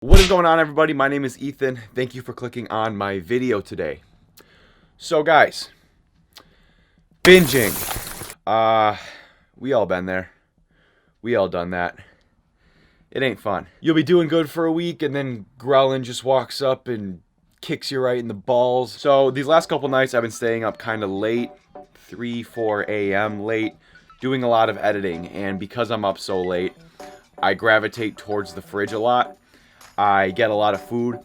What is going on, everybody? My name is Ethan. Thank you for clicking on my video today. So guys, binging. We all been there. We all done that. It ain't fun. You'll be doing good for a week and then Grellin just walks up and kicks you right in the balls. So these last couple nights I've been staying up kind of late, 3, 4 a.m. late, doing a lot of editing. And because I'm up so late, I gravitate towards the fridge a lot. I get a lot of food,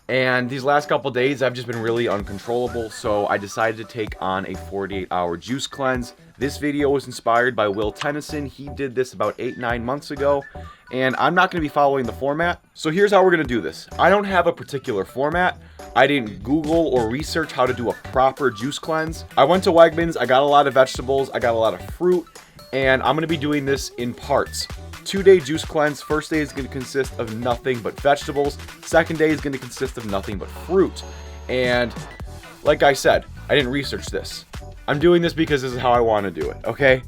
and these last couple days I've just been really uncontrollable, so I decided to take on a 48-hour juice cleanse. This video was inspired by Will Tennyson. He did this about 8-9 months ago, and I'm not going to be following the format. So here's how we're going to do this. I don't have a particular format. I didn't Google or research how to do a proper juice cleanse. I went to Wegmans, I got a lot of vegetables, I got a lot of fruit, and I'm going to be doing this in parts. 2-day juice cleanse. First day is going to consist of nothing but vegetables. Second day is going to consist of nothing but fruit. And like I said, I didn't research this. I'm doing this because this is how I want to do it, okay?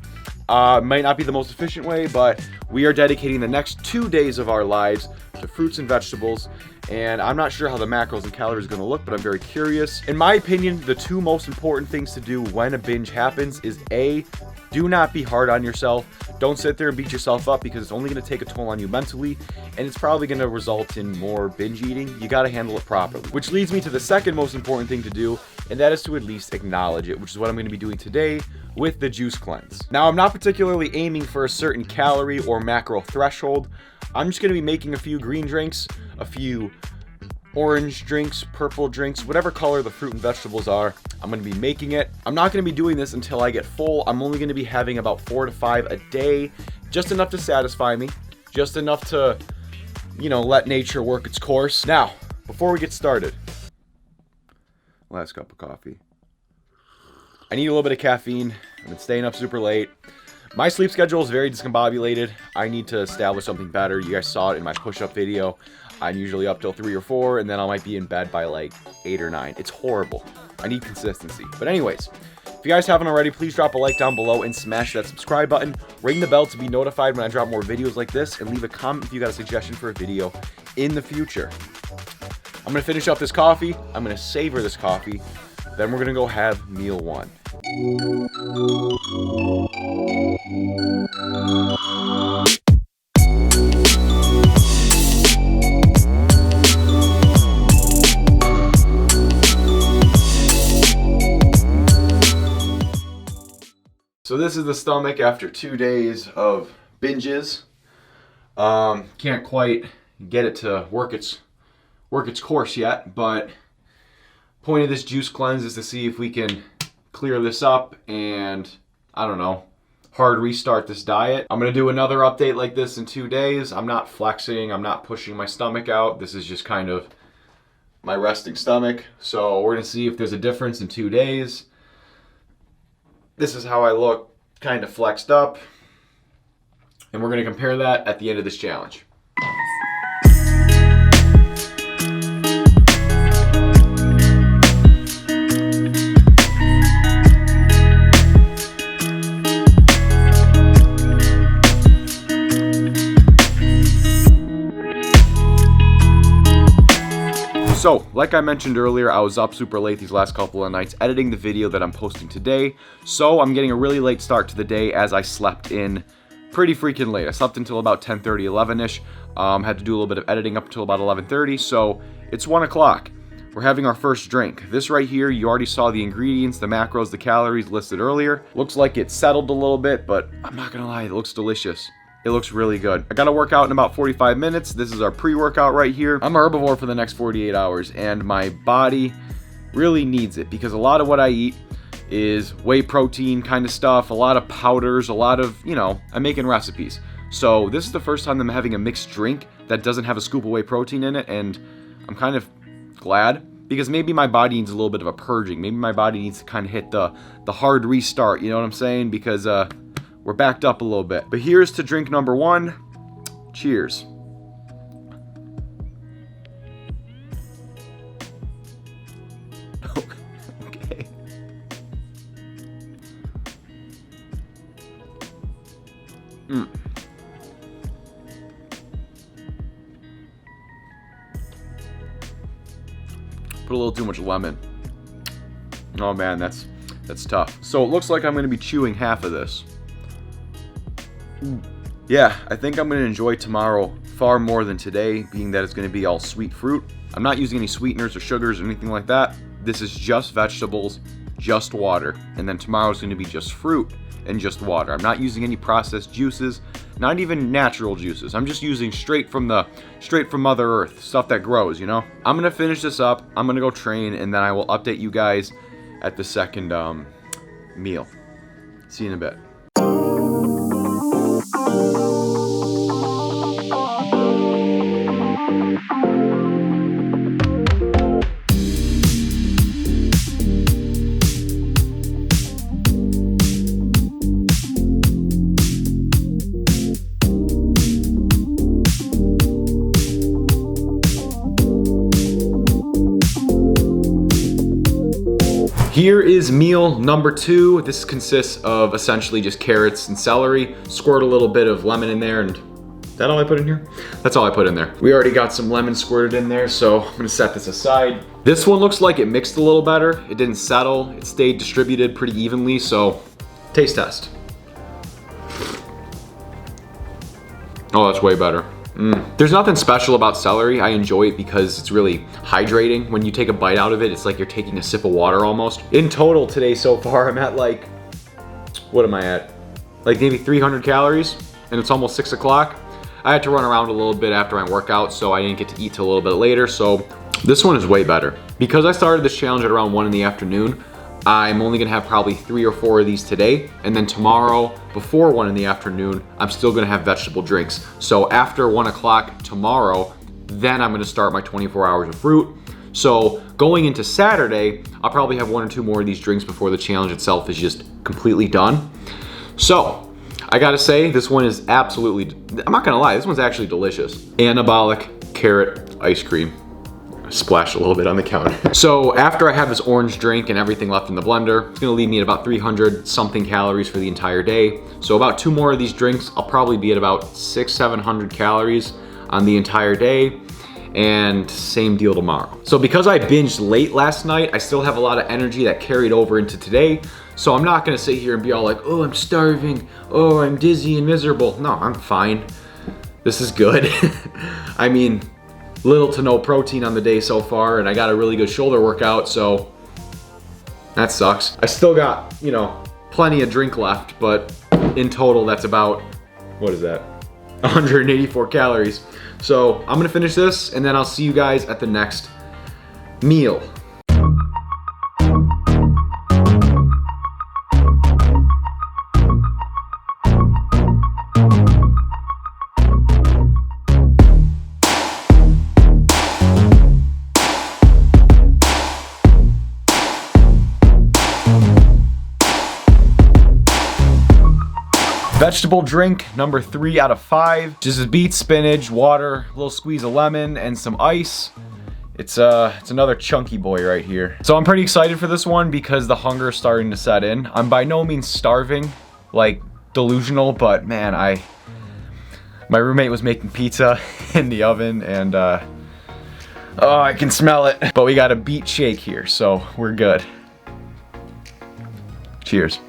Might not be the most efficient way, but we are dedicating the next 2 days of our lives to fruits and vegetables. And I'm not sure how the macros and calories are going to look, but I'm very curious. In my opinion, the two most important things to do when a binge happens is A, do not be hard on yourself. Don't sit there and beat yourself up because it's only going to take a toll on you mentally, and it's probably going to result in more binge eating. You got to handle it properly. Which leads me to the second most important thing to do, and that is to at least acknowledge it, which is what I'm going to be doing today with the juice cleanse. Now, I'm not particularly aiming for a certain calorie or macro threshold. I'm just going to be making a few green drinks, a few orange drinks, purple drinks, whatever color the fruit and vegetables are. I'm going to be making it. I'm not going to be doing this until I get full. I'm only going to be having about 4 to 5 a day, just enough to satisfy me, just enough to, let nature work its course. Now, before we get started, last cup of coffee. I need a little bit of caffeine. I've been staying up super late. My sleep schedule is very discombobulated. I need to establish something better. You guys saw it in my push-up video. I'm usually up till 3 or 4, and then I might be in bed by like 8 or 9. It's horrible. I need consistency. But anyways, if you guys haven't already, please drop a like down below and smash that subscribe button. Ring the bell to be notified when I drop more videos like this, and leave a comment if you got a suggestion for a video in the future. I'm going to finish up this coffee. I'm going to savor this coffee. Then we're going to go have meal 1. So this is the stomach after 2 days of binges. Can't quite get it to work its course yet, but point of this juice cleanse is to see if we can clear this up and, I don't know, hard restart this diet. I'm going to do another update like this in 2 days. I'm not flexing. I'm not pushing my stomach out. This is just kind of my resting stomach. So we're going to see if there's a difference in 2 days. This is how I look, kind of flexed up. And we're going to compare that at the end of this challenge. So, like I mentioned earlier, I was up super late these last couple of nights editing the video that I'm posting today. So I'm getting a really late start to the day as I slept in pretty freaking late. I slept until about 10:30, 11-ish. Had to do a little bit of editing up until about 11:30. So it's 1 o'clock. We're having our first drink. This right here, you already saw the ingredients, the macros, the calories listed earlier. Looks like it settled a little bit, but I'm not gonna lie, it looks delicious. It looks really good. I gotta work out in about 45 minutes. This is our pre-workout right here. I'm a herbivore for the next 48 hours, and my body really needs it because a lot of what I eat is whey protein kind of stuff, a lot of powders, a lot of, I'm making recipes. So this is the first time I'm having a mixed drink that doesn't have a scoop of whey protein in it, and I'm kind of glad because maybe my body needs a little bit of a purging. Maybe my body needs to kind of hit the hard restart, you know what I'm saying? Because we're backed up a little bit. But here's to drink number 1. Cheers. Okay. Put a little too much lemon. Oh man, that's tough. So it looks like I'm gonna be chewing half of this. Yeah, I think I'm gonna enjoy tomorrow far more than today, being that it's gonna be all sweet fruit. I'm not using any sweeteners or sugars or anything like that. This is just vegetables, just water. And then tomorrow's gonna be just fruit and just water. I'm not using any processed juices, not even natural juices. I'm just using straight from Mother Earth, stuff that grows, you know? I'm gonna finish this up, I'm gonna go train, and then I will update you guys at the second meal. See you in a bit. Here is meal number 2. This consists of essentially just carrots and celery. Squirt a little bit of lemon in there, and is that all I put in here? That's all I put in there. We already got some lemon squirted in there, so I'm gonna set this aside. This one looks like it mixed a little better. It didn't settle. It stayed distributed pretty evenly, so taste test. Oh, that's way better. There's nothing special about celery. I enjoy it because it's really hydrating. When you take a bite out of it, it's like you're taking a sip of water almost. In total today so far, I'm at like, what am I at? Like maybe 300 calories, and it's almost 6 o'clock. I had to run around a little bit after my workout, so I didn't get to eat till a little bit later, so this one is way better. Because I started this challenge at around 1 in the afternoon, I'm only gonna have probably 3 or 4 of these today, and then tomorrow, before 1 in the afternoon, I'm still gonna have vegetable drinks. So after 1 o'clock tomorrow, then I'm gonna start my 24 hours of fruit. So going into Saturday, I'll probably have 1 or 2 more of these drinks before the challenge itself is just completely done. So I gotta say, this one is absolutely, I'm not gonna lie, this one's actually delicious. Anabolic carrot ice cream. Splash a little bit on the counter. So after I have this orange drink and everything left in the blender, it's gonna leave me at about 300 something calories for the entire day. So about 2 more of these drinks, I'll probably be at about 600-700 calories on the entire day, and same deal tomorrow. So because I binged late last night, I still have a lot of energy that carried over into today. So I'm not gonna sit here and be all like, oh, I'm starving, oh, I'm dizzy and miserable. No, I'm fine. This is good. I mean, little to no protein on the day so far, and I got a really good shoulder workout, so that sucks. I still got, you know, plenty of drink left, but in total that's about, what is that? 184 calories. So I'm gonna finish this, and then I'll see you guys at the next meal. Vegetable drink number 3 out of 5. Just beets, spinach, water, a little squeeze of lemon, and some ice. It's another chunky boy right here. So I'm pretty excited for this one because the hunger is starting to set in. I'm by no means starving, like delusional, but man, my roommate was making pizza in the oven, and oh, I can smell it. But we got a beet shake here, so we're good. Cheers.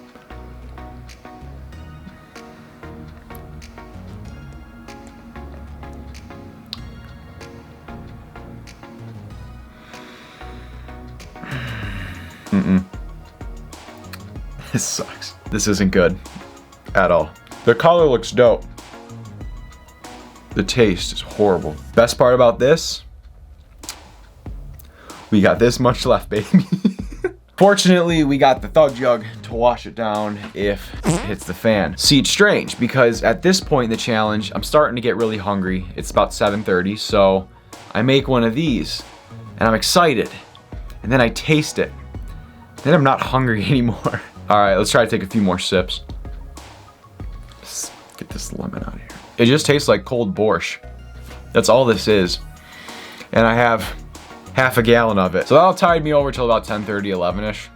This sucks. This isn't good at all. The color looks dope. The taste is horrible. Best part about this, we got this much left, baby. Fortunately, we got the Thug Jug to wash it down if it hits the fan. See, it's strange because at this point in the challenge, I'm starting to get really hungry. It's about 7:30, so I make one of these and I'm excited. And then I taste it. Then I'm not hungry anymore. All right, let's try to take a few more sips. Let's get this lemon out of here. It just tastes like cold borscht. That's all this is. And I have ½ gallon of it. So that'll tide me over till about 10:30, 11-ish.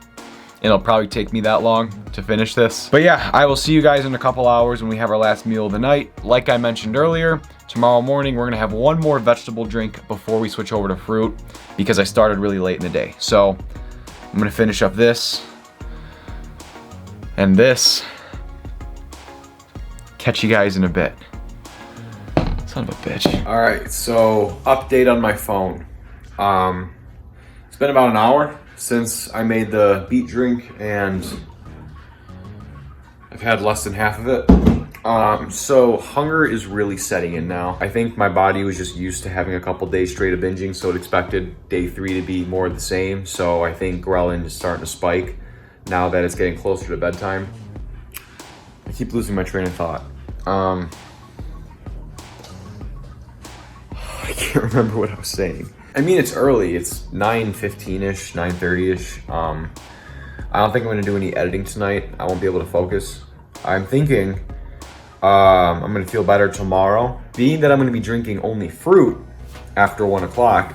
It'll probably take me that long to finish this. But yeah, I will see you guys in a couple hours when we have our last meal of the night. Like I mentioned earlier, tomorrow morning we're gonna have one more vegetable drink before we switch over to fruit because I started really late in the day. So I'm gonna finish up this and this. Catch you guys in a bit. Son of a bitch. All right, so update on my phone. It's been about an hour since I made the beet drink and I've had less than half of it. So hunger is really setting in now. I think my body was just used to having a couple days straight of binging, so it expected day 3 to be more of the same. So I think ghrelin is starting to spike now that it's getting closer to bedtime. I keep losing my train of thought. I can't remember what I was saying. I mean, it's early. It's 9:15-ish, 9:30-ish. I don't think I'm gonna do any editing tonight. I won't be able to focus. I'm thinking I'm gonna feel better tomorrow. Being that I'm gonna be drinking only fruit after 1 o'clock,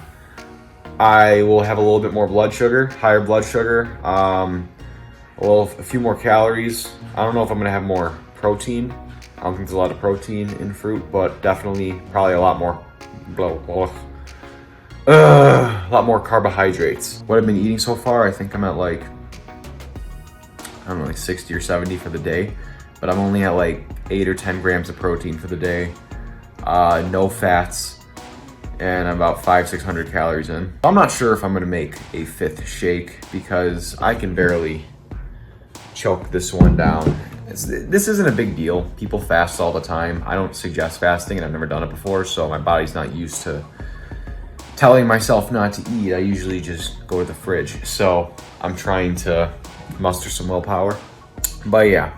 I will have a little bit more blood sugar, higher blood sugar, a few more calories. I don't know if I'm gonna have more protein. I don't think there's a lot of protein in fruit, but definitely probably a lot more carbohydrates. What I've been eating so far, I think I'm at like, I don't know, like 60 or 70 for the day, but I'm only at like 8 or 10 grams of protein for the day, no fats, and I'm about 500-600 calories in. I'm not sure if I'm gonna make a 5th shake because I can barely choke this one down. This isn't a big deal. People fast all the time. I don't suggest fasting and I've never done it before, so my body's not used to telling myself not to eat. I usually just go to the fridge. So I'm trying to muster some willpower. But yeah.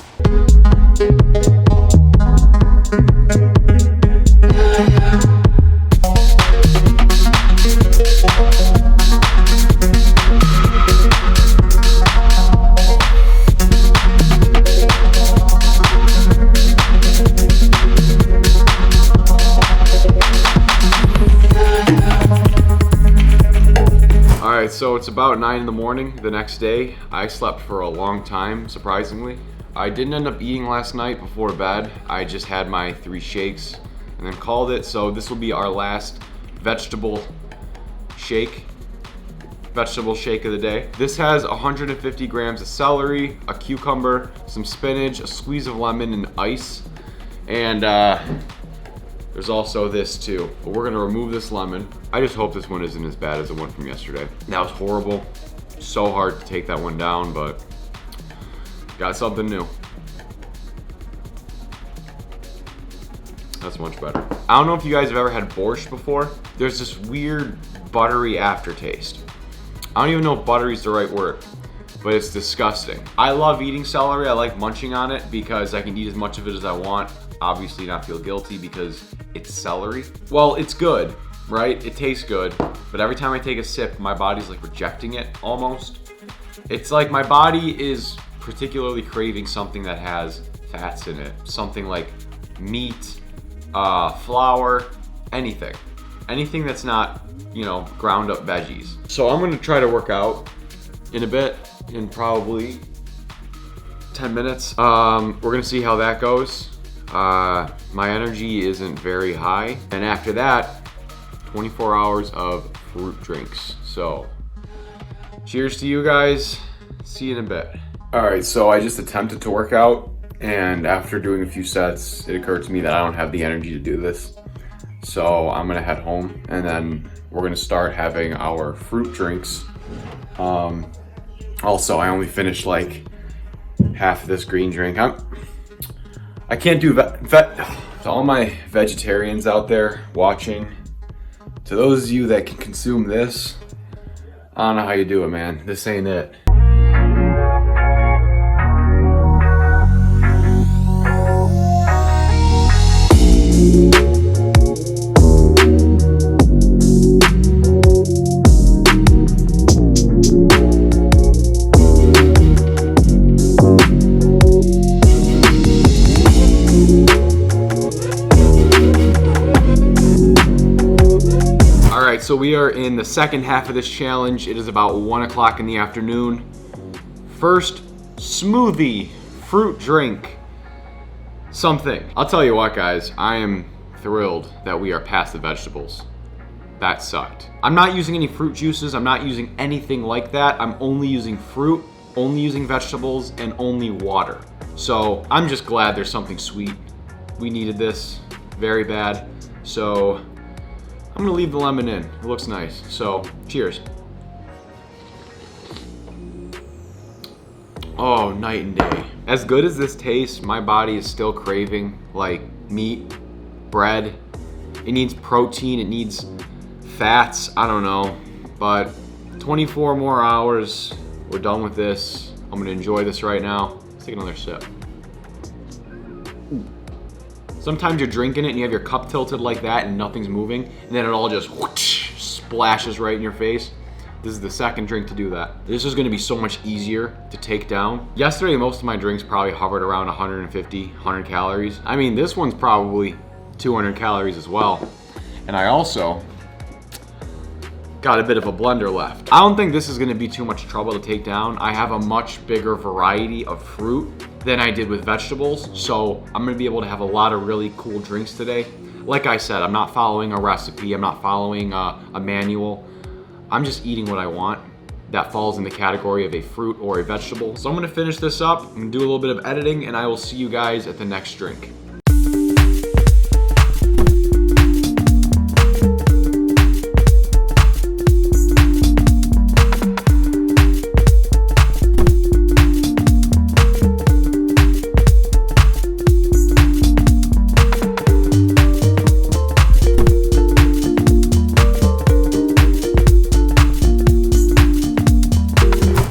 So it's about 9 in the morning the next day. I slept for a long time, surprisingly. I didn't end up eating last night before bed. I just had my 3 shakes and then called it. So this will be our last vegetable shake of the day. This has 150 grams of celery, a cucumber, some spinach, a squeeze of lemon, and ice. And there's also this too, but we're gonna remove this lemon. I just hope this one isn't as bad as the one from yesterday. That was horrible. So hard to take that one down, but got something new. That's much better. I don't know if you guys have ever had borscht before. There's this weird buttery aftertaste. I don't even know if buttery is the right word, but it's disgusting. I love eating celery. I like munching on it because I can eat as much of it as I want. Obviously not feel guilty because it's celery. Well, it's good, right? It tastes good, but every time I take a sip, my body's like rejecting it almost. It's like my body is particularly craving something that has fats in it. Something like meat, flour, anything. Anything that's not, you know, ground up veggies. So I'm gonna try to work out in a bit, in probably 10 minutes. We're gonna see how that goes. My energy isn't very high. And after that, 24 hours of fruit drinks. So cheers to you guys. See you in a bit. All right, so I just attempted to work out, and after doing a few sets, it occurred to me that I don't have the energy to do this. So I'm gonna head home, and then we're gonna start having our fruit drinks. Also, I only finished like half of this green drink. I can't do to all my vegetarians out there watching, to those of you that can consume this, I don't know how you do it, man. This ain't it. So we are in the second half of this challenge. It is about 1 o'clock in the afternoon. First smoothie, fruit drink, something. I'll tell you what, guys, I am thrilled that we are past the vegetables. That sucked. I'm not using any fruit juices. I'm not using anything like that. I'm only using fruit, only using vegetables, and only water. So I'm just glad there's something sweet. We needed this very bad. So I'm gonna leave the lemon in. It looks nice. So cheers. Oh, night and day. As good as this tastes, my body is still craving like meat, bread. It needs protein, it needs fats, I don't know. But 24 more hours, we're done with this. I'm gonna enjoy this right now. Let's take another sip. Sometimes you're drinking it and you have your cup tilted like that and nothing's moving, and then it all just whoosh, splashes right in your face. This is the second drink to do that. This is gonna be so much easier to take down. Yesterday, most of my drinks probably hovered around 150, 100 calories. I mean, this one's probably 200 calories as well. And I also got a bit of a blender left. I don't think this is gonna be too much trouble to take down. I have a much bigger variety of fruit than I did with vegetables, so I'm gonna be able to have a lot of really cool drinks today. Like I said, I'm not following a recipe, I'm not following a manual. I'm just eating what I want that falls in the category of a fruit or a vegetable. So I'm gonna finish this up, I'm gonna do a little bit of editing, and I will see you guys at the next drink.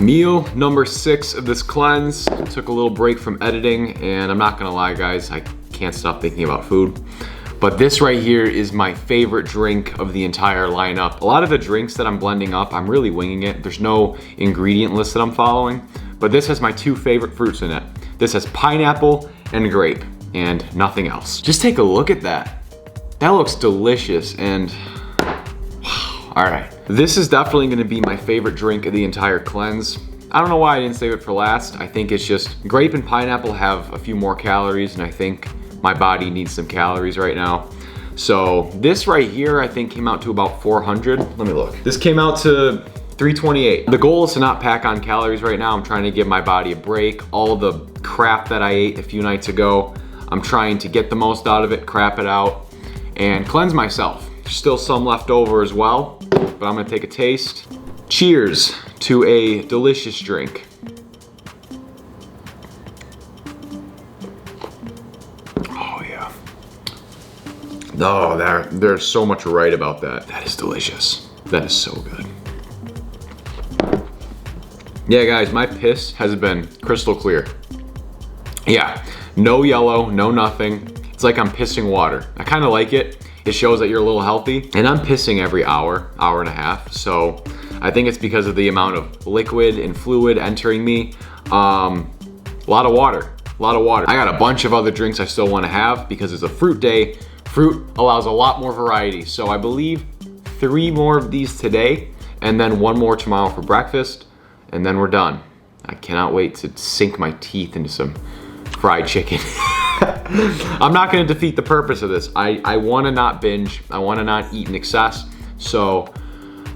Meal number 6 of this cleanse. Took a little break from editing, and I'm not gonna lie, guys, I can't stop thinking about food. But this right here is my favorite drink of the entire lineup. A lot of the drinks that I'm blending up, I'm really winging it. There's no ingredient list that I'm following, but this has my 2 favorite fruits in it. This has pineapple and grape, and nothing else. Just take a look at that. That looks delicious, and all right. This is definitely gonna be my favorite drink of the entire cleanse. I don't know why I didn't save it for last. I think it's just grape and pineapple have a few more calories, and I think my body needs some calories right now. So this right here, I think came out to about 400. Let me look. This came out to 328. The goal is to not pack on calories right now. I'm trying to give my body a break. All the crap that I ate a few nights ago, I'm trying to get the most out of it, crap it out, and cleanse myself. There's still some left over as well, but I'm gonna take a taste. Cheers to a delicious drink. Oh yeah. Oh, there's so much right about that. That is delicious. That is so good. Yeah, guys, my piss has been crystal clear. Yeah, no yellow, no nothing. It's like I'm pissing water. I kind of like it. It shows that you're a little healthy, and I'm pissing every hour, hour and a half. So I think it's because of the amount of liquid and fluid entering me. A lot of water. I got a bunch of other drinks I still want to have because it's a fruit day. Fruit allows a lot more variety. So I believe 3 more of these today, and then 1 more tomorrow for breakfast, and then we're done. I cannot wait to sink my teeth into some fried chicken. I'm not gonna defeat the purpose of this. I wanna not binge. I wanna not eat in excess. So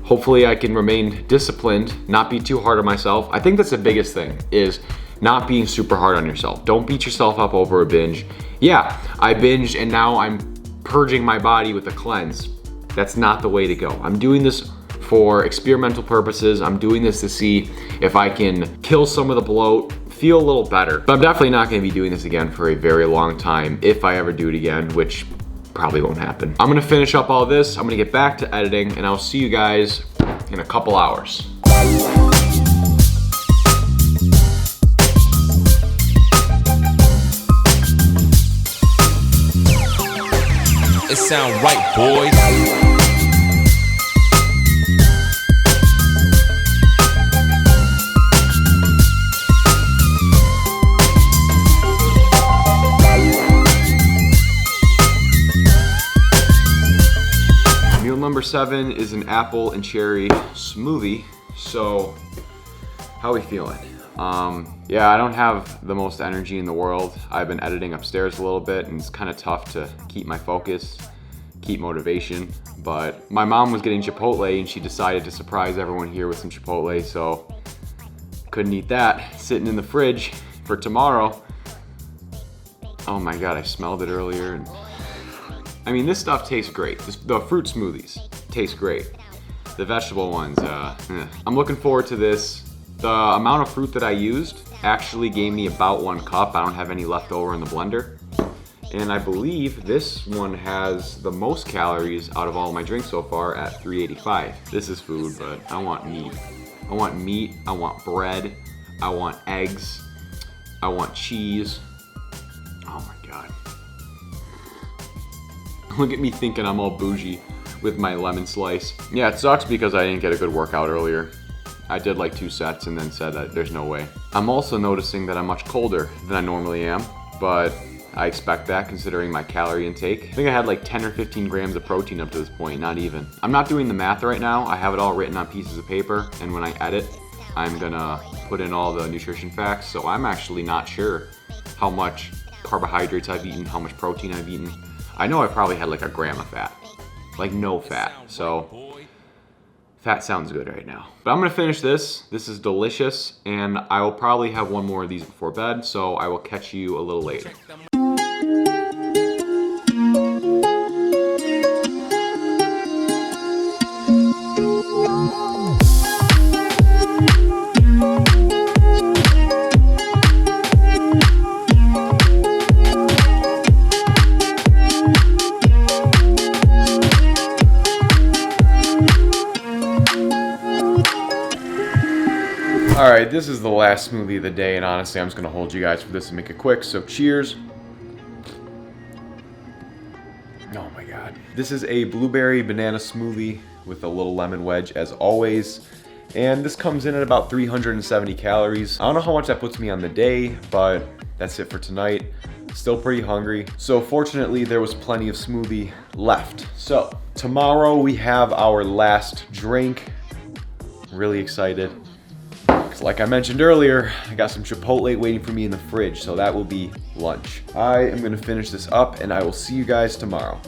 hopefully I can remain disciplined, not be too hard on myself. I think that's the biggest thing, is not being super hard on yourself. Don't beat yourself up over a binge. Yeah, I binged and now I'm purging my body with a cleanse. That's not the way to go. I'm doing this for experimental purposes. I'm doing this to see if I can kill some of the bloat, feel a little better. But I'm definitely not gonna be doing this again for a very long time, if I ever do it again, which probably won't happen. I'm gonna finish up all this, I'm gonna get back to editing, and I'll see you guys in a couple hours. It sound right, boys. Meal number 7 is an apple and cherry smoothie. So, how are we feeling? Yeah, I don't have the most energy in the world. I've been editing upstairs a little bit, and it's kind of tough to keep my focus, keep motivation. But my mom was getting Chipotle, and she decided to surprise everyone here with some Chipotle, so couldn't eat that. Sitting in the fridge for tomorrow. Oh my God, I smelled it earlier. And I mean, this stuff tastes great. The fruit smoothies taste great. The vegetable ones, I'm looking forward to this. The amount of fruit that I used actually gave me about 1 cup. I don't have any left over in the blender. And I believe this one has the most calories out of all my drinks so far at 385. This is food, but I want meat. I want meat, I want bread, I want eggs, I want cheese. Oh my God. Look at me thinking I'm all bougie with my lemon slice. Yeah, it sucks because I didn't get a good workout earlier. I did like 2 sets and then said that there's no way. I'm also noticing that I'm much colder than I normally am, but I expect that considering my calorie intake. I think I had like 10 or 15 grams of protein up to this point, not even. I'm not doing the math right now. I have it all written on pieces of paper, and when I edit, I'm gonna put in all the nutrition facts, so I'm actually not sure how much carbohydrates I've eaten, how much protein I've eaten. I know I probably had like a gram of fat, like no fat, so fat sounds good right now. But I'm gonna finish this. This is delicious, and I will probably have one more of these before bed, so I will catch you a little later. All right, this is the last smoothie of the day, and honestly, I'm just gonna hold you guys for this and make it quick, so cheers. Oh my God. This is a blueberry banana smoothie with a little lemon wedge as always, and this comes in at about 370 calories. I don't know how much that puts me on the day, but that's it for tonight. Still pretty hungry. So fortunately, there was plenty of smoothie left. So tomorrow we have our last drink. Really excited. Like I mentioned earlier, I got some Chipotle waiting for me in the fridge, so that will be lunch. I am gonna finish this up, and I will see you guys tomorrow.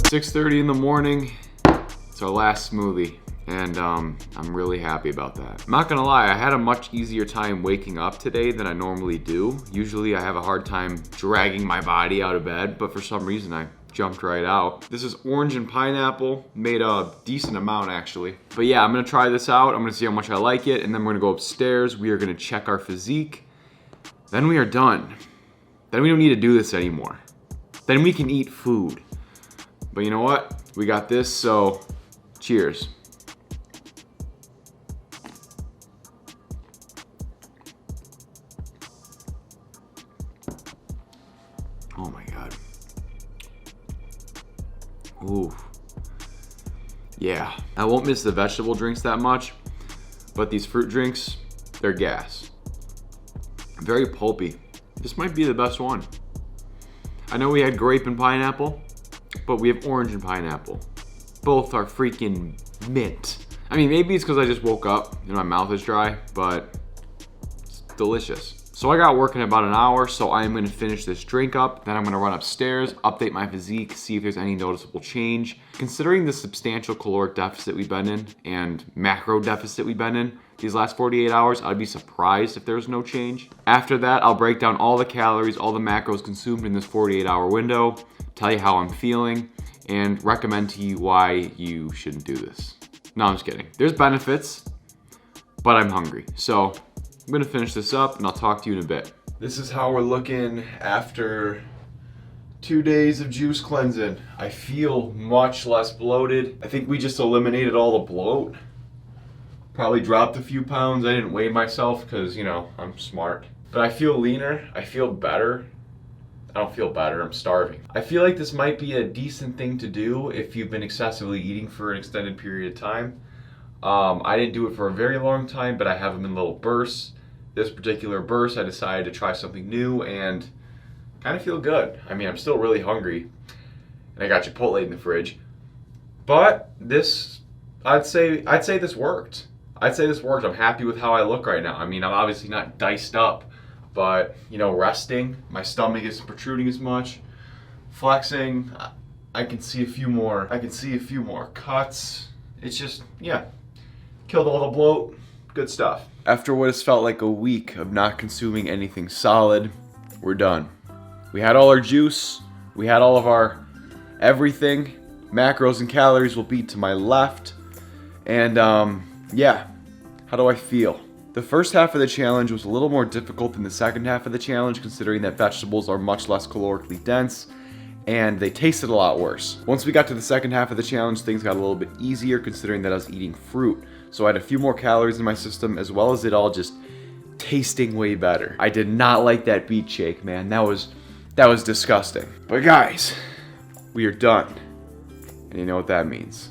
6:30 in the morning. It's our last smoothie, and I'm really happy about that. I'm not gonna lie, I had a much easier time waking up today than I normally do. Usually I have a hard time dragging my body out of bed, but for some reason I jumped right out. This is orange and pineapple, made a decent amount actually. But yeah, I'm gonna try this out. I'm gonna see how much I like it, and then we're gonna go upstairs. We are gonna check our physique. Then we are done. Then we don't need to do this anymore. Then we can eat food. But you know what? We got this, so cheers. Oh my God. Ooh. Yeah. I won't miss the vegetable drinks that much, but these fruit drinks, they're gas. Very pulpy. This might be the best one. I know we had grape and pineapple, but we have orange and pineapple. Both are freaking mint. I mean, maybe it's because I just woke up and my mouth is dry, but it's delicious. So I got work in about an hour, so I am gonna finish this drink up. Then I'm gonna run upstairs, update my physique, see if there's any noticeable change. Considering the substantial caloric deficit we've been in and macro deficit we've been in these last 48 hours, I'd be surprised if there's no change. After that, I'll break down all the calories, all the macros consumed in this 48-hour window, tell you how I'm feeling, and recommend to you why you shouldn't do this. No, I'm just kidding. There's benefits, but I'm hungry. So I'm gonna finish this up and I'll talk to you in a bit. This is how we're looking after 2 days of juice cleansing. I feel much less bloated. I think we just eliminated all the bloat. Probably dropped a few pounds. I didn't weigh myself because, you know, I'm smart. But I feel leaner, I feel better. I don't feel better. I'm starving. I feel like this might be a decent thing to do if you've been excessively eating for an extended period of time. I didn't do it for a very long time, but I have them in little bursts. This particular burst, I decided to try something new and kind of feel good. I mean, I'm still really hungry, and I got Chipotle in the fridge. But this, I'd say this worked. I'd say this worked. I'm happy with how I look right now. I mean, I'm obviously not diced up, but you know, resting, my stomach isn't protruding as much. Flexing, I can see a few more. I can see a few more cuts. It's just, yeah, killed all the bloat. Good stuff. After what has felt like a week of not consuming anything solid, we're done. We had all our juice. We had all of our everything. Macros and calories will be to my left. And yeah, how do I feel? The first half of the challenge was a little more difficult than the second half of the challenge, considering that vegetables are much less calorically dense and they tasted a lot worse. Once we got to the second half of the challenge, things got a little bit easier, considering that I was eating fruit. So I had a few more calories in my system, as well as it all just tasting way better. I did not like that beet shake, man. That was disgusting. But guys, we are done. And you know what that means.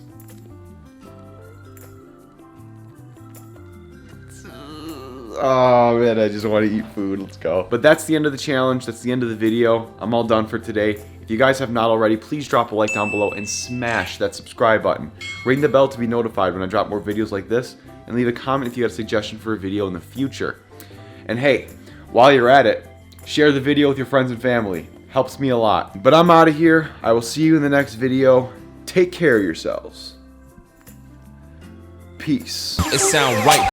Oh man, I just want to eat food. Let's go. But that's the end of the challenge. That's the end of the video. I'm all done for today. If you guys have not already, please drop a like down below and smash that subscribe button. Ring the bell to be notified when I drop more videos like this, and leave a comment if you got a suggestion for a video in the future. And hey, while you're at it, share the video with your friends and family. Helps me a lot. But I'm out of here. I will see you in the next video. Take care of yourselves. Peace. It sound right.